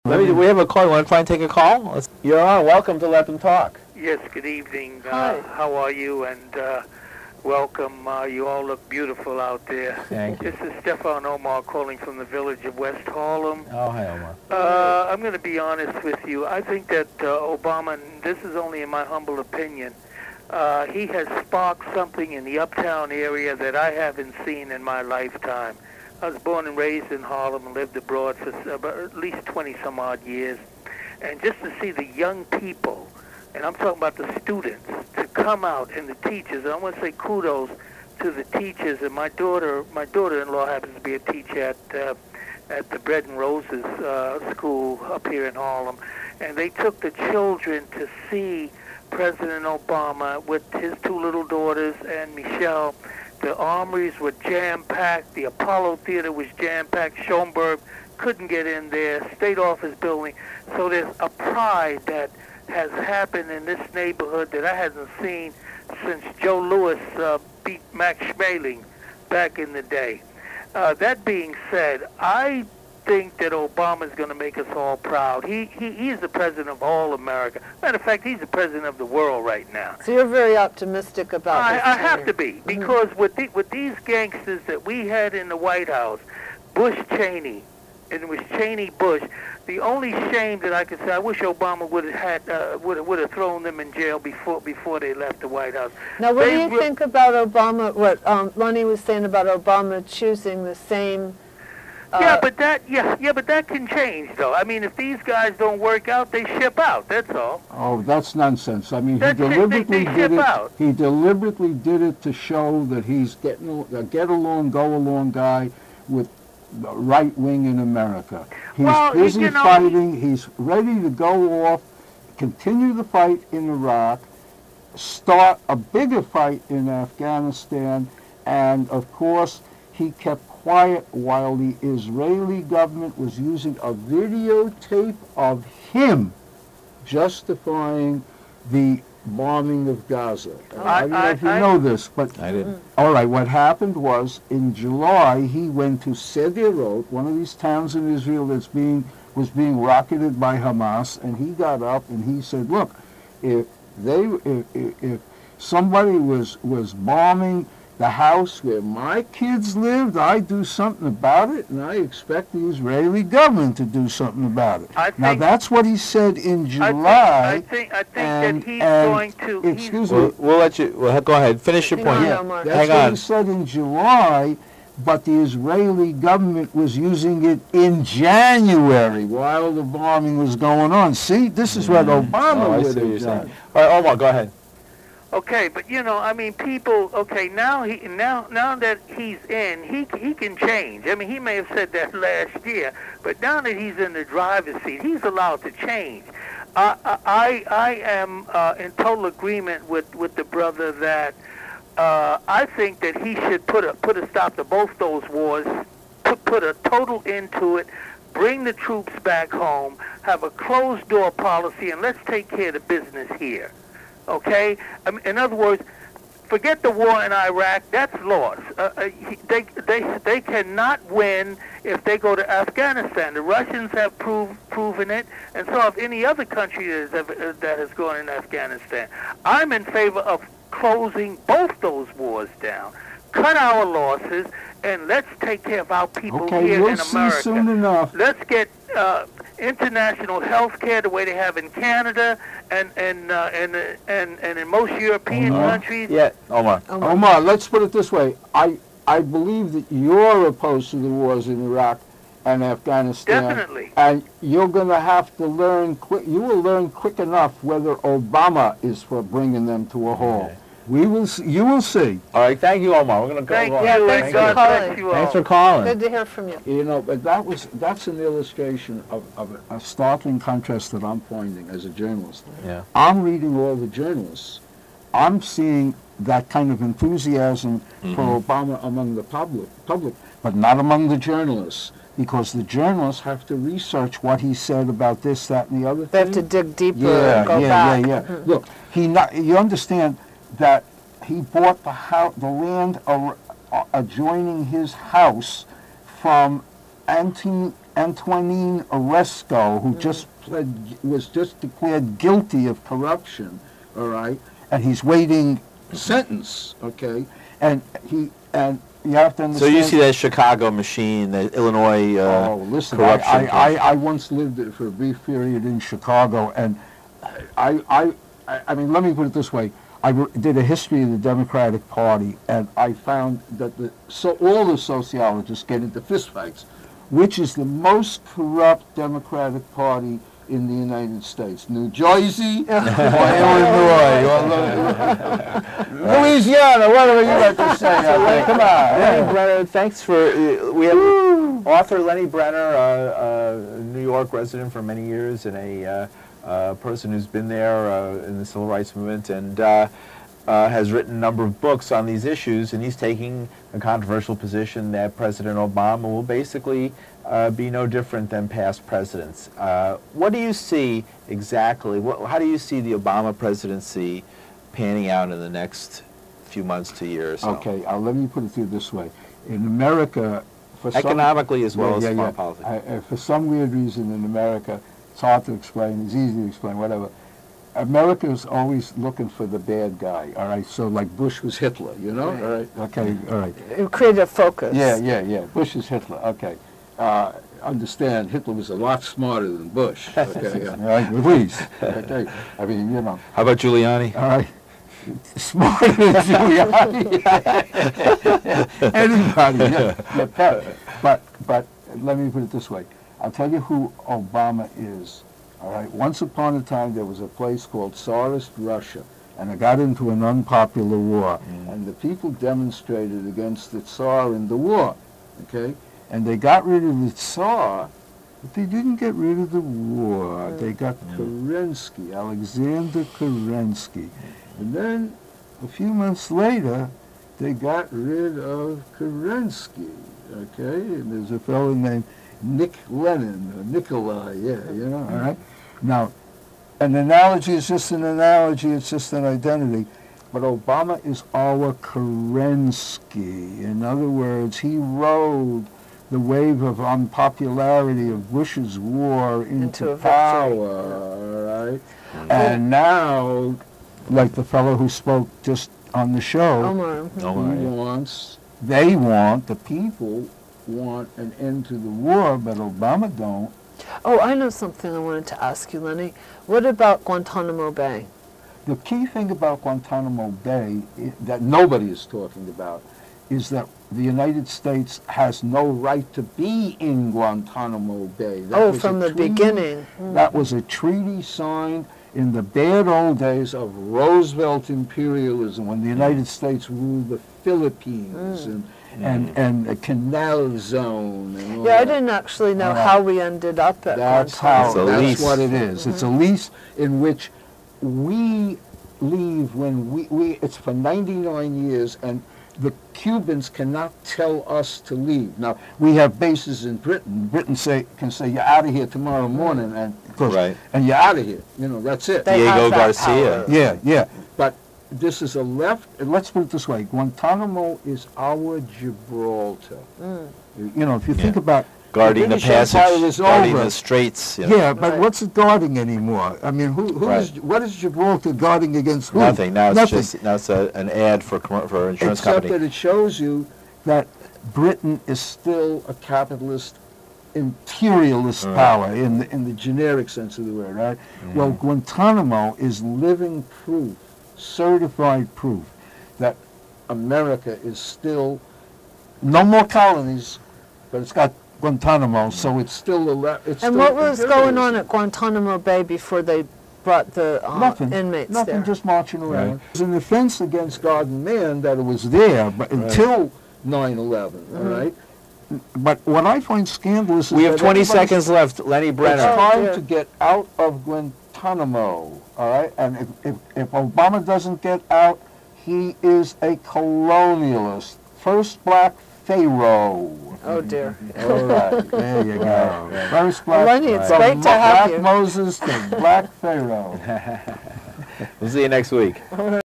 We have a call. You want to try and take a call? You're on. Welcome to Let Them Talk. Yes, good evening. Hi. How are you? And welcome. You all look beautiful out there. Thank you. This is Stefan Omar calling from the village of West Harlem. Oh, hi, Omar. I'm going to be honest with you. I think that Obama, and this is only in my humble opinion, he has sparked something in the uptown area that I haven't seen in my lifetime. I was born and raised in Harlem and lived abroad for at least 20-some-odd years. And just to see the young people, and I'm talking about the students, to come out, and the teachers, and I want to say kudos to the teachers. And my daughter-in-law happens to be a teacher at the Bread and Roses school up here in Harlem. And they took the children to see President Obama with his two little daughters and Michelle. The armories were jam-packed. The Apollo Theater was jam-packed. Schoenberg couldn't get in there. State Office Building. So there's a pride that has happened in this neighborhood that I haven't seen since Joe Louis beat Max Schmeling back in the day. That being said, I think that Obama is going to make us all proud. He's the president of all America. Matter of fact, he's the president of the world right now. So you're very optimistic about this. I have to be, because with these gangsters that we had in the White House, Bush Cheney, and it was Cheney Bush. The only shame that I could say, I wish Obama would have thrown them in jail before they left the White House. Now, what do you think about Obama? What Lenni was saying about Obama choosing the same. But that can change, though. I mean, if these guys don't work out, they ship out. That's all. Oh, that's nonsense. I mean, he deliberately did it. He deliberately did it to show that he's a get-along, go-along guy with the right wing in America. He's busy fighting. He's ready to go off, continue the fight in Iraq, start a bigger fight in Afghanistan, and of course, he kept quiet while the Israeli government was using a videotape of him justifying the bombing of Gaza. I don't know if you know this, but I didn't. All right, what happened was in July he went to Sderot, one of these towns in Israel was being rocketed by Hamas, and he got up and he said, "Look, if somebody was bombing the house where my kids lived, I do something about it, and I expect the Israeli government to do something about it." Now that's what he said in July. I think that he's going to. Excuse me. We'll let you. Well, go ahead. Finish your point. That's what he said in July. But the Israeli government was using it in January while the bombing was going on. See, this is what Obama would have done. All right, Omar, go ahead. Okay, but I mean, people. Okay, now that he's in, he can change. I mean, he may have said that last year, but now that he's in the driver's seat, he's allowed to change. I am in total agreement with the brother that I think that he should put a stop to both those wars, put a total end to it, bring the troops back home, have a closed door policy, and let's take care of the business here. Okay? I mean, in other words, forget the war in Iraq. That's lost. They cannot win if they go to Afghanistan. The Russians have proven it, and so have any other country that has gone in Afghanistan. I'm in favor of closing both those wars down. Cut our losses, and let's take care of our people here in America. Soon enough. Let's get international health care the way they have in Canada and in most European countries. Yeah, Omar. Omar, let's put it this way. I believe that you're opposed to the wars in Iraq and Afghanistan. Definitely. And you're going to have to learn quick. You will learn quick enough whether Obama is for bringing them to a halt. Okay. We will. You will see. All right, thank you, Omar. We're going to go. Thank on. you. Thanks God for bless calling. you all. Thanks for calling. Good to hear from you. You know, but that's an illustration of a startling contrast that I'm finding as a journalist. Yeah. I'm reading all the journalists. I'm seeing that kind of enthusiasm for Obama among the public, but not among the journalists, because the journalists have to research what he said about this, that, and the other thing. They have to dig deeper and go back. Look, you understand that he bought the land adjoining his house from Anthony Antonin Orozco, who was just declared guilty of corruption, all right, and he's waiting sentence, okay, and you have to understand. So you see that Chicago machine, the Illinois listen, corruption. I once lived for a brief period in Chicago, and I mean, let me put it this way. I did a history of the Democratic Party, and I found that all the sociologists get into fistfights. Which is the most corrupt Democratic Party in the United States? New Jersey or Illinois? Louisiana, whatever you like to say. Come on. Lenni Brenner, thanks for, we have author Lenni Brenner, a New York resident for many years and a person who's been there in the civil rights movement and has written a number of books on these issues, and he's taking a controversial position that President Obama will basically be no different than past presidents. What do you see exactly, how do you see the Obama presidency panning out in the next few months to a year or so? Okay, let me put it to you this way. In America, economically as well as foreign politics. For some weird reason in America, it's hard to explain, it's easy to explain, whatever. America is always looking for the bad guy, all right? So like Bush was Hitler, you know? Right. All right, okay, all right. It created a focus. Yeah. Bush is Hitler, okay. Understand, Hitler was a lot smarter than Bush, okay? All right, please, okay? I mean, you know. How about Giuliani? All right. Smarter than Giuliani. Anybody, But let me put it this way. I'll tell you who Obama is. All right. Once upon a time, there was a place called Tsarist Russia, and it got into an unpopular war, and the people demonstrated against the Tsar in the war. Okay, and they got rid of the Tsar, but they didn't get rid of the war. They got Kerensky, Alexander Kerensky, and then a few months later, they got rid of Kerensky. Okay, and there's a fellow named Lenni, or Nikolai, you know, all right? Now, an analogy is just an analogy, it's just an identity, but Obama is our Kerensky. In other words, he rode the wave of unpopularity of Bush's war into power, all right? And now, like the fellow who spoke just on the show, the people want an end to the war, but Obama don't. Oh, I know something I wanted to ask you, Lenni. What about Guantanamo Bay? The key thing about Guantanamo Bay that nobody is talking about is that the United States has no right to be in Guantanamo Bay. From the beginning. That was a treaty signed in the bad old days of Roosevelt imperialism, when the United States ruled the Philippines and the Canal Zone. And all I didn't actually know how we ended up at Guantanamo. That's what it is. It's a lease in which we leave when it's for 99 years, and the Cubans cannot tell us to leave. Now, we have bases in Britain. Britain can say, you're out of here tomorrow morning, and you're out of here. You know, that's it. Diego Garcia. Yeah. But this is let's put it this way. Guantanamo is our Gibraltar. You know, if you think about guarding the passage, guarding the straits. You know. Yeah, but what's it guarding anymore? I mean, what is Gibraltar guarding against who? Nothing. Now it's an ad for insurance company. Except that it shows you that Britain is still a capitalist, imperialist power in the generic sense of the word, right? Well, Guantanamo is living proof, certified proof that America is still no more colonies, but it's got Guantanamo, so it's still And what was going on at Guantanamo Bay before they brought the inmates there? Nothing, just marching around. It was an offense against God and man that it was there, but until 9/11, all right? But what I find scandalous is we have 20 seconds left, Lenni Brenner. It's time to get out of Guantanamo, all right? And if Obama doesn't get out, he is a colonialist. First black pharaoh. Oh, dear. All right, there you go. First black, Lenni, it's great to have you. Black Moses to Black Pharaoh. We'll see you next week.